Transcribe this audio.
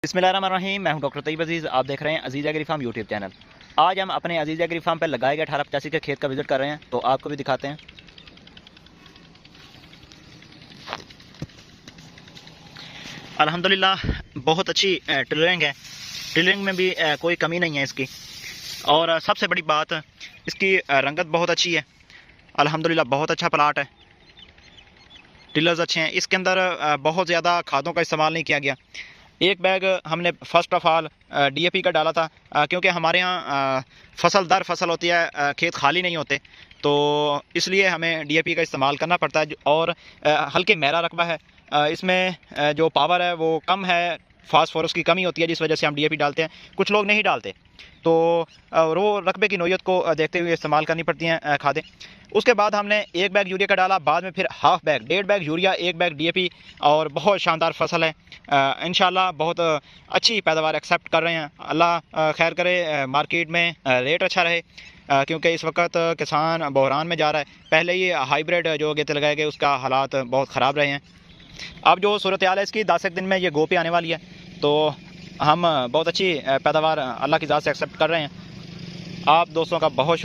बिस्मिल्लाहिर्रहमानिर्रहीम। मैं हूं डॉक्टर तैयब अजीज़। आप देख रहे हैं अजीज़ एग्री फार्म यूट्यूब चैनल। आज हम अपने अजीज़ एग्री फार्म पर लगाए गए 1885 के खेत का विज़िट कर रहे हैं, तो आपको भी दिखाते हैं। अल्हम्दुलिल्लाह बहुत अच्छी टिलरिंग है। टिलरिंग में भी कोई कमी नहीं है इसकी। और सबसे बड़ी बात, इसकी रंगत बहुत अच्छी है। अल्हम्दुलिल्लाह बहुत अच्छा प्लाट है। टिलर्स अच्छे हैं। इसके अंदर बहुत ज़्यादा खादों का इस्तेमाल नहीं किया गया। एक बैग हमने फ़र्स्ट ऑफ़ ऑल डीएपी का डाला था, क्योंकि हमारे यहाँ फसल दर फसल होती है, खेत खाली नहीं होते, तो इसलिए हमें डीएपी का इस्तेमाल करना पड़ता है। और हल्के मेरा रकबा है, इसमें जो पावर है वो कम है, फास्फोरस की कमी होती है, जिस वजह से हम डीएपी डालते हैं। कुछ लोग नहीं डालते, तो वो रकबे की नौयत को देखते हुए इस्तेमाल करनी पड़ती हैं खादें। उसके बाद हमने एक बैग यूरिया का डाला, बाद में फिर half bag, 1.5 bag urea, 1 bag DAP. और बहुत शानदार फसल है। इंशाल्लाह बहुत अच्छी पैदावार एक्सेप्ट कर रहे हैं। अल्लाह खैर करे, मार्केट में रेट अच्छा रहे, क्योंकि इस वक्त किसान बहरान में जा रहा है। पहले ही हाइब्रिड जो गेते लगाए गए उसका हालात बहुत ख़राब रहे हैं। अब जो सूरत हाल है इसकी, 10 एक दिन में ये गो पे आने वाली है, तो हम बहुत अच्छी पैदावार अल्लाह की ज़ात से एक्सेप्ट कर रहे हैं। आप दोस्तों का बहुत